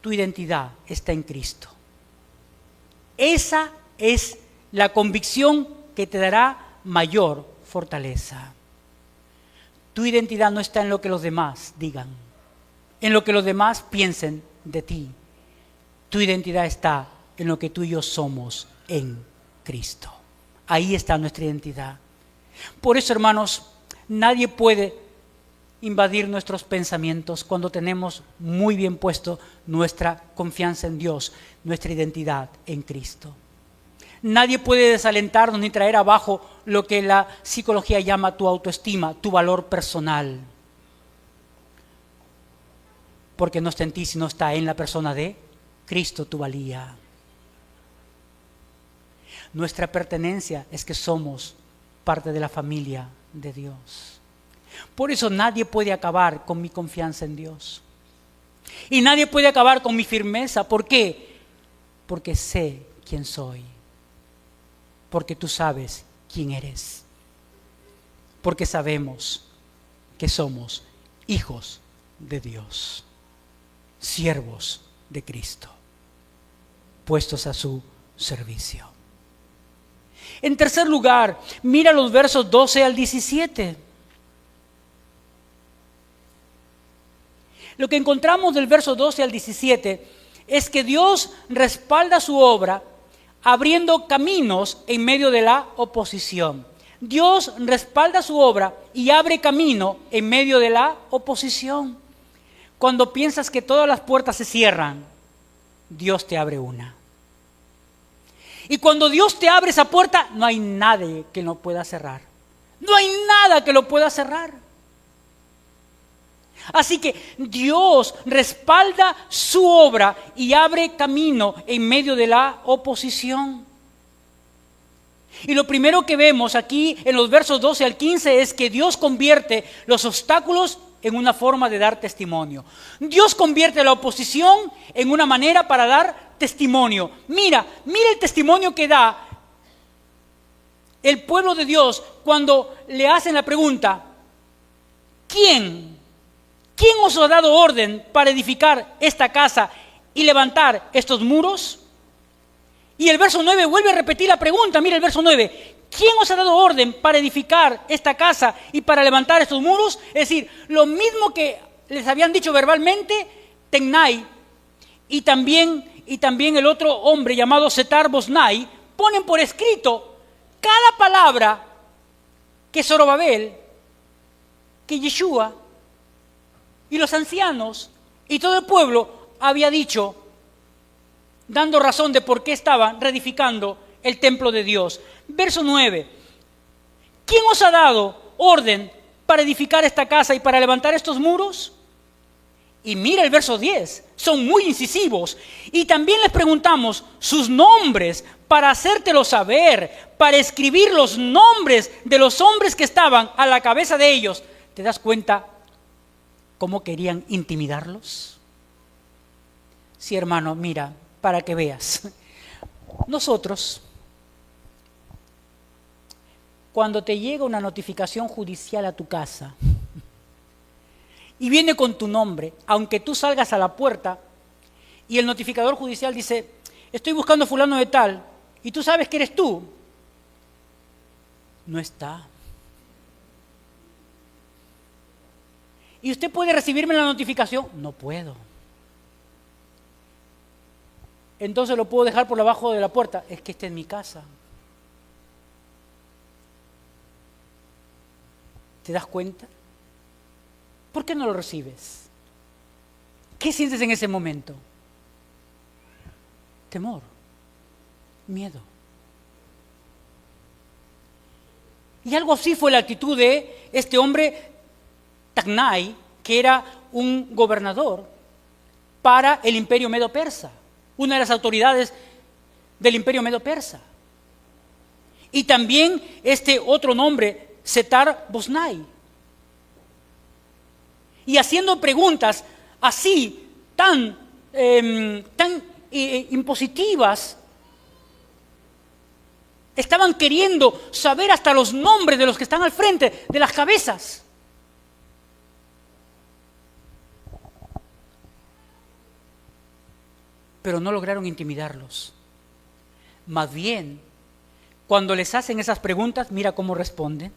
tu identidad está en Cristo. Esa es la convicción que te dará mayor fortaleza. Tu identidad no está en lo que los demás digan, en lo que los demás piensen de ti. Tu identidad está en lo que tú y yo somos en Cristo. Ahí está nuestra identidad. Por eso, hermanos, nadie puede invadir nuestros pensamientos cuando tenemos muy bien puesto nuestra confianza en Dios, nuestra identidad en Cristo. Nadie puede desalentarnos ni traer abajo lo que la psicología llama tu autoestima, tu valor personal. Porque no está en ti, sino está en la persona de Cristo tu valía. Nuestra pertenencia es que somos parte de la familia de Dios. Por eso nadie puede acabar con mi confianza en Dios. Y nadie puede acabar con mi firmeza. ¿Por qué? Porque sé quién soy. Porque tú sabes quién eres. Porque sabemos que somos hijos de Dios, siervos de Cristo, puestos a su servicio. En tercer lugar, mira los versos 12 al 17. Lo que encontramos del verso 12 al 17 es que Dios respalda su obra abriendo caminos en medio de la oposición. Dios respalda su obra y abre camino en medio de la oposición. Cuando piensas que todas las puertas se cierran, Dios te abre una. Y cuando Dios te abre esa puerta, no hay nadie que lo pueda cerrar. No hay nada que lo pueda cerrar. Así que Dios respalda su obra y abre camino en medio de la oposición. Y lo primero que vemos aquí en los versos 12 al 15 es que Dios convierte los obstáculos en una forma de dar testimonio. Dios convierte la oposición en una manera para dar testimonio. Mira el testimonio que da el pueblo de Dios cuando le hacen la pregunta: ¿Quién os ha dado orden para edificar esta casa y levantar estos muros? Y el verso 9 vuelve a repetir la pregunta. Mira el verso 9. ¿Quién os ha dado orden para edificar esta casa y para levantar estos muros? Es decir, lo mismo que les habían dicho verbalmente Tecnai y también el otro hombre llamado Setar Bosnai, ponen por escrito cada palabra que Zorobabel, que Yeshua y los ancianos y todo el pueblo había dicho, dando razón de por qué estaban reedificando el templo de Dios. Verso 9. ¿Quién os ha dado orden para edificar esta casa y para levantar estos muros? Y mira el verso 10. Son muy incisivos. Y también les preguntamos sus nombres para hacértelo saber, para escribir los nombres de los hombres que estaban a la cabeza de ellos. ¿Te das cuenta cómo querían intimidarlos? Sí, hermano, mira, para que veas. Nosotros, cuando te llega una notificación judicial a tu casa y viene con tu nombre, aunque tú salgas a la puerta y el notificador judicial dice, estoy buscando a fulano de tal, y tú sabes que eres tú, no está. ¿Y usted puede recibirme la notificación? No puedo. Entonces lo puedo dejar por abajo de la puerta. Es que está en mi casa. ¿Te das cuenta? ¿Por qué no lo recibes? ¿Qué sientes en ese momento? Temor, miedo. Y algo así fue la actitud de este hombre Tecnai, que era un gobernador para el imperio medo-persa, una de las autoridades del imperio medo-persa. Y también este otro nombre, Setar Bosnai. Y haciendo preguntas así, tan impositivas, estaban queriendo saber hasta los nombres de los que están al frente, de las cabezas. Pero no lograron intimidarlos. Más bien, cuando les hacen esas preguntas, mira cómo responden.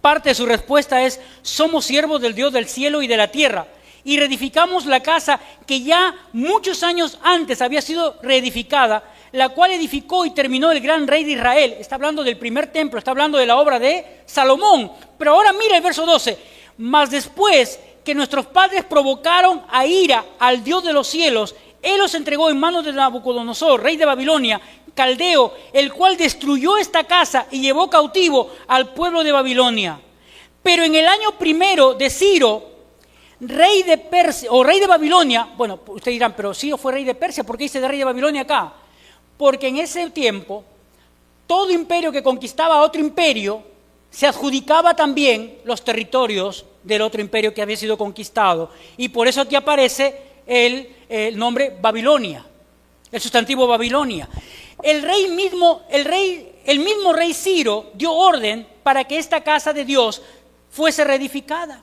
Parte de su respuesta es, somos siervos del Dios del cielo y de la tierra, y reedificamos la casa que ya muchos años antes había sido reedificada, la cual edificó y terminó el gran rey de Israel. Está hablando del primer templo, está hablando de la obra de Salomón. Pero ahora mira el verso 12. Mas después que nuestros padres provocaron a ira al Dios de los cielos, Él los entregó en manos de Nabucodonosor, rey de Babilonia, caldeo, el cual destruyó esta casa y llevó cautivo al pueblo de Babilonia. Pero en el año primero de Ciro, rey de Persia, o rey de Babilonia, bueno, ustedes dirán, pero Ciro fue rey de Persia, ¿por qué dice de rey de Babilonia acá? Porque en ese tiempo, todo imperio que conquistaba a otro imperio, se adjudicaba también los territorios del otro imperio que había sido conquistado. Y por eso aquí aparece el nombre Babilonia, el sustantivo Babilonia. El mismo rey Ciro dio orden para que esta casa de Dios fuese reedificada.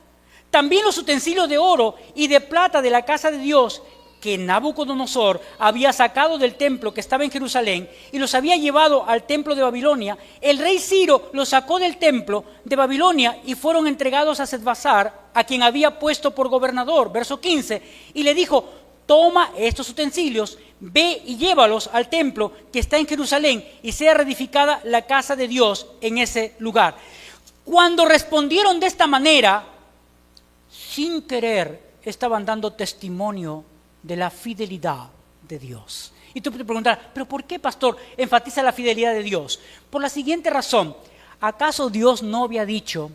También los utensilios de oro y de plata de la casa de Dios que Nabucodonosor había sacado del templo que estaba en Jerusalén y los había llevado al templo de Babilonia, el rey Ciro los sacó del templo de Babilonia y fueron entregados a Sesbazar, a quien había puesto por gobernador, verso 15, y le dijo, toma estos utensilios, ve y llévalos al templo que está en Jerusalén y sea reedificada la casa de Dios en ese lugar. Cuando respondieron de esta manera, sin querer, estaban dando testimonio de la fidelidad de Dios. Y tú te preguntarás, ¿pero por qué, pastor, enfatiza la fidelidad de Dios? Por la siguiente razón, ¿acaso Dios no había dicho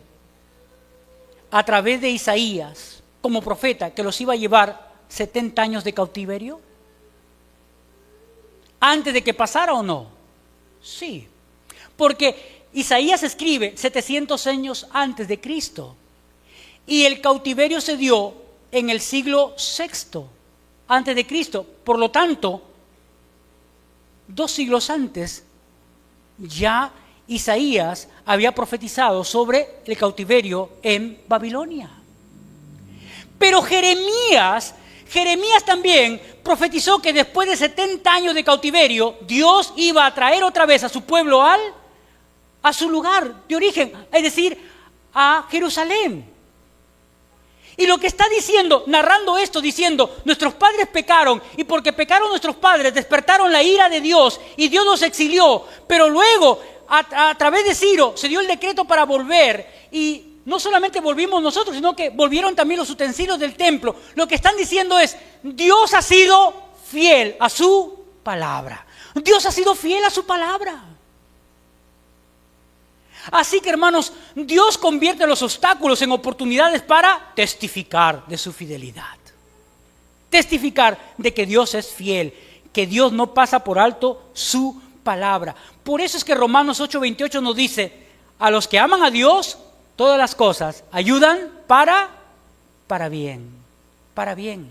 a través de Isaías como profeta que los iba a llevar 70 años de cautiverio? ¿Antes de que pasara o no? Sí, porque Isaías escribe 700 años antes de Cristo y el cautiverio se dio en el siglo VI antes de Cristo. Por lo tanto, 2 siglos antes ya Isaías había profetizado sobre el cautiverio en Babilonia. Pero Jeremías también profetizó que después de 70 años de cautiverio, Dios iba a traer otra vez a su pueblo a su lugar de origen, es decir, a Jerusalén. Y lo que está diciendo, narrando esto, diciendo, nuestros padres pecaron, y porque pecaron nuestros padres, despertaron la ira de Dios, y Dios los exilió, pero luego, a través de Ciro, se dio el decreto para volver, y no solamente volvimos nosotros, sino que volvieron también los utensilios del templo. Lo que están diciendo es, Dios ha sido fiel a su palabra. Dios ha sido fiel a su palabra. Así que, hermanos, Dios convierte los obstáculos en oportunidades para testificar de su fidelidad. Testificar de que Dios es fiel, que Dios no pasa por alto su palabra. Por eso es que Romanos 8:28 nos dice, a los que aman a Dios, todas las cosas ayudan para bien, para bien.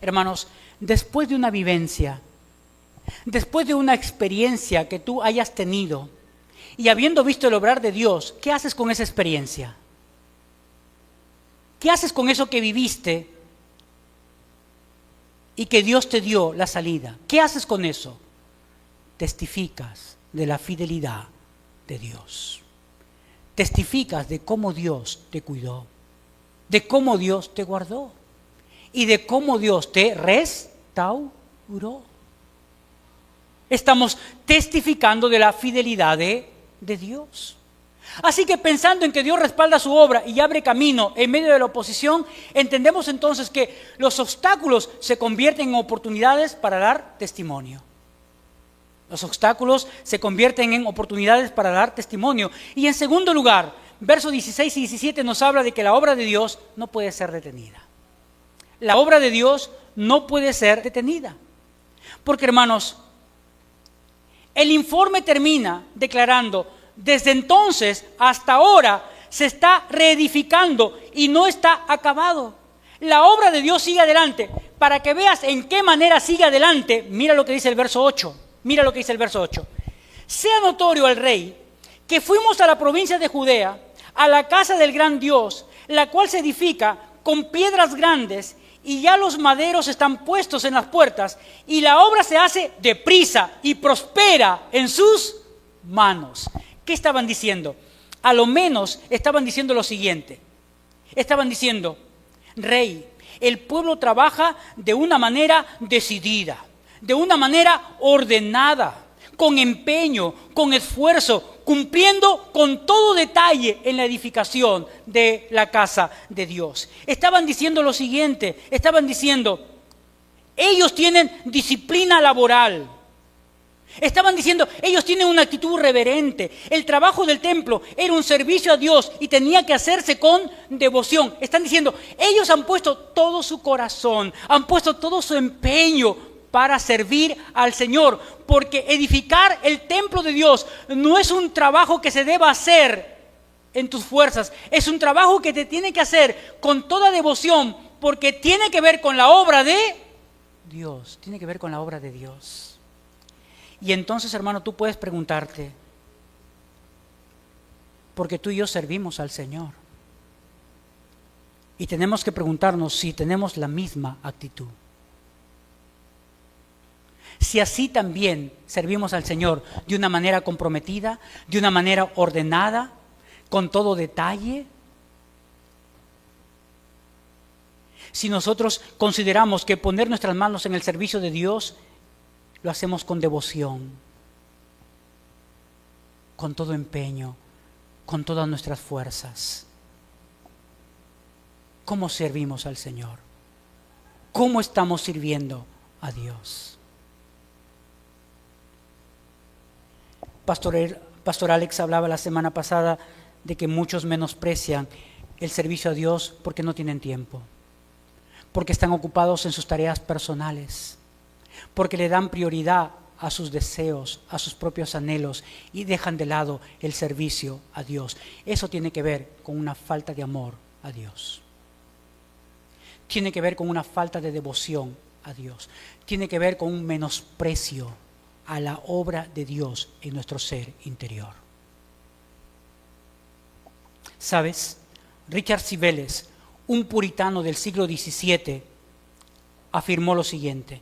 Hermanos, después de una vivencia, después de una experiencia que tú hayas tenido y habiendo visto el obrar de Dios, ¿qué haces con esa experiencia? ¿Qué haces con eso que viviste y que Dios te dio la salida? ¿Qué haces con eso? Testificas de la fidelidad de Dios. Testificas de cómo Dios te cuidó, de cómo Dios te guardó y de cómo Dios te restauró. Estamos testificando de la fidelidad de Dios. Así que pensando en que Dios respalda su obra y abre camino en medio de la oposición, entendemos entonces que los obstáculos se convierten en oportunidades para dar testimonio. Los obstáculos se convierten en oportunidades para dar testimonio. Y en segundo lugar, versos 16 y 17 nos habla de que la obra de Dios no puede ser detenida. La obra de Dios no puede ser detenida. Porque, hermanos, el informe termina declarando, desde entonces hasta ahora se está reedificando y no está acabado. La obra de Dios sigue adelante. Para que veas en qué manera sigue adelante, mira lo que dice el verso 8. Mira lo que dice el verso 8. Sea notorio al rey que fuimos a la provincia de Judea, a la casa del gran Dios, la cual se edifica con piedras grandes, y ya los maderos están puestos en las puertas, y la obra se hace deprisa y prospera en sus manos. ¿Qué estaban diciendo? A lo menos estaban diciendo lo siguiente. Estaban diciendo, rey, el pueblo trabaja de una manera decidida, de una manera ordenada, con empeño, con esfuerzo, cumpliendo con todo detalle en la edificación de la casa de Dios. Estaban diciendo lo siguiente, estaban diciendo, ellos tienen disciplina laboral. Estaban diciendo, ellos tienen una actitud reverente. El trabajo del templo era un servicio a Dios y tenía que hacerse con devoción. Están diciendo, ellos han puesto todo su corazón, han puesto todo su empeño para servir al Señor, porque edificar el templo de Dios no es un trabajo que se deba hacer en tus fuerzas, es un trabajo que te tiene que hacer con toda devoción, porque tiene que ver con la obra de Dios, tiene que ver con la obra de Dios. Y entonces, hermano, tú puedes preguntarte, porque tú y yo servimos al Señor, y tenemos que preguntarnos si tenemos la misma actitud. Si así también servimos al Señor de una manera comprometida, de una manera ordenada, con todo detalle. Si nosotros consideramos que poner nuestras manos en el servicio de Dios, lo hacemos con devoción, con todo empeño, con todas nuestras fuerzas. ¿Cómo servimos al Señor? ¿Cómo estamos sirviendo a Dios? Pastor Alex hablaba la semana pasada de que muchos menosprecian el servicio a Dios porque no tienen tiempo, porque están ocupados en sus tareas personales, porque le dan prioridad a sus deseos, a sus propios anhelos y dejan de lado el servicio a Dios. Eso tiene que ver con una falta de amor a Dios. Tiene que ver con una falta de devoción a Dios. Tiene que ver con un menosprecio a la obra de Dios en nuestro ser interior. ¿Sabes? Richard Sibeles, un puritano del siglo XVII, afirmó lo siguiente: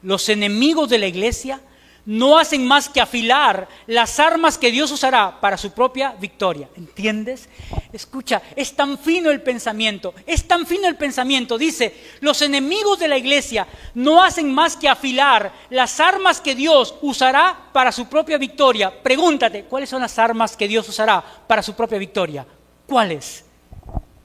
los enemigos de la iglesia no hacen más que afilar las armas que Dios usará para su propia victoria. ¿Entiendes? Escucha, es tan fino el pensamiento, Dice, los enemigos de la iglesia no hacen más que afilar las armas que Dios usará para su propia victoria. Pregúntate, ¿cuáles son las armas que Dios usará para su propia victoria? ¿Cuáles?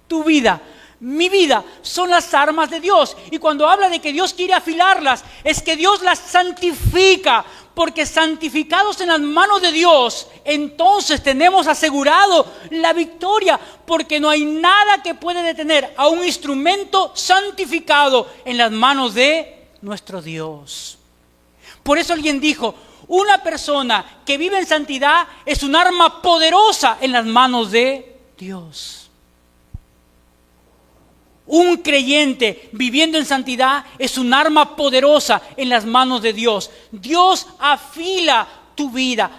Tu vida, mi vida, son las armas de Dios. Y cuando habla de que Dios quiere afilarlas, es que Dios las santifica, porque santificados en las manos de Dios, entonces tenemos asegurado la victoria, porque no hay nada que puede detener a un instrumento santificado en las manos de nuestro Dios. Por eso alguien dijo, una persona que vive en santidad es un arma poderosa en las manos de Dios. Un creyente viviendo en santidad es un arma poderosa en las manos de Dios. Dios afila tu vida,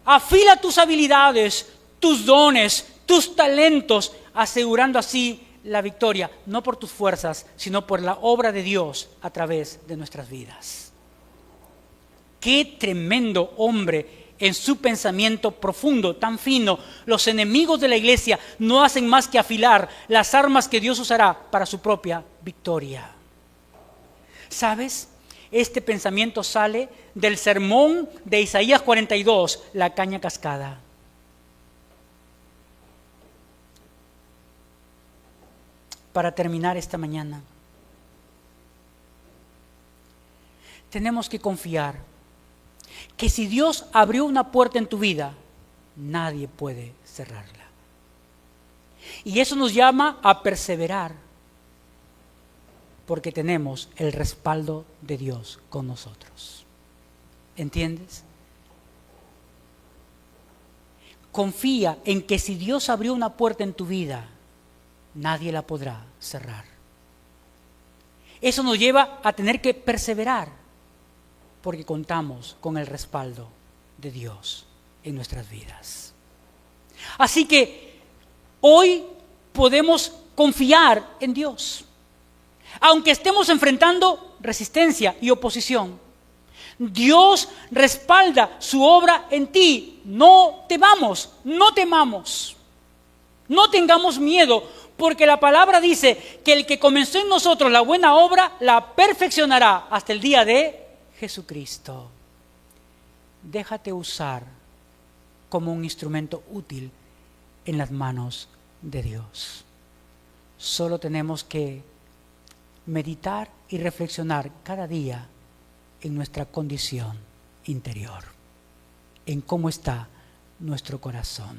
afila tus habilidades, tus dones, tus talentos, asegurando así la victoria, no por tus fuerzas, sino por la obra de Dios a través de nuestras vidas. ¡Qué tremendo hombre! En su pensamiento profundo, tan fino, los enemigos de la iglesia no hacen más que afilar las armas que Dios usará para su propia victoria. ¿Sabes? Este pensamiento sale del sermón de Isaías 42, la caña cascada. Para terminar esta mañana, tenemos que confiar que si Dios abrió una puerta en tu vida, nadie puede cerrarla. Y eso nos llama a perseverar, porque tenemos el respaldo de Dios con nosotros. ¿Entiendes? Confía en que si Dios abrió una puerta en tu vida, nadie la podrá cerrar. Eso nos lleva a tener que perseverar, porque contamos con el respaldo de Dios en nuestras vidas. Así que hoy podemos confiar en Dios, aunque estemos enfrentando resistencia y oposición. Dios respalda su obra en ti. No temamos, no tengamos miedo, porque la palabra dice que el que comenzó en nosotros la buena obra la perfeccionará hasta el día de Jesucristo. Déjate usar como un instrumento útil en las manos de Dios. Solo tenemos que meditar y reflexionar cada día en nuestra condición interior, en cómo está nuestro corazón,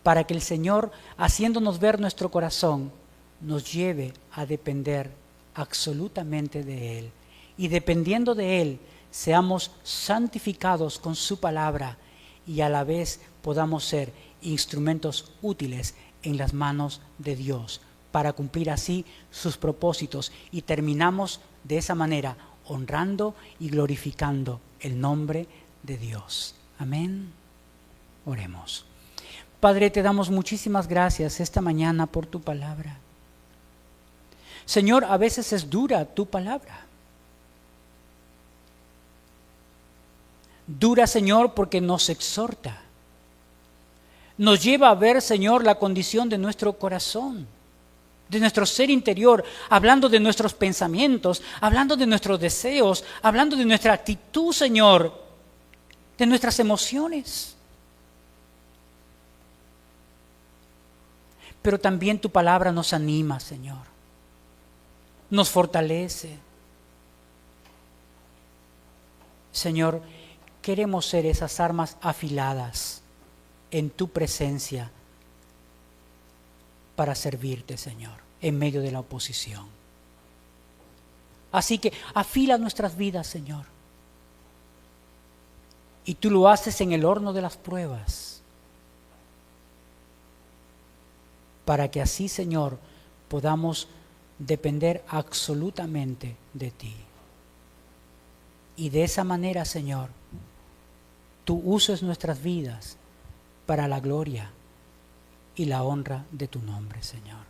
para que el Señor, haciéndonos ver nuestro corazón, nos lleve a depender absolutamente de Él. Y dependiendo de Él, seamos santificados con su palabra y a la vez podamos ser instrumentos útiles en las manos de Dios para cumplir así sus propósitos, y terminamos de esa manera honrando y glorificando el nombre de Dios. Amén. Oremos. Padre, te damos muchísimas gracias esta mañana por tu palabra. Señor, a veces es dura tu palabra. Dura, Señor, porque nos exhorta. Nos lleva a ver, Señor, la condición de nuestro corazón, de nuestro ser interior, hablando de nuestros pensamientos, hablando de nuestros deseos, hablando de nuestra actitud, Señor, de nuestras emociones. Pero también tu palabra nos anima, Señor, nos fortalece. Señor, queremos ser esas armas afiladas en tu presencia para servirte, Señor, en medio de la oposición. Así que afila nuestras vidas, Señor. Y tú lo haces en el horno de las pruebas, para que así, Señor, podamos depender absolutamente de ti. Y de esa manera, Señor, tú uses nuestras vidas para la gloria y la honra de tu nombre, Señor.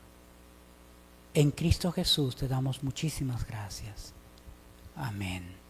En Cristo Jesús te damos muchísimas gracias. Amén.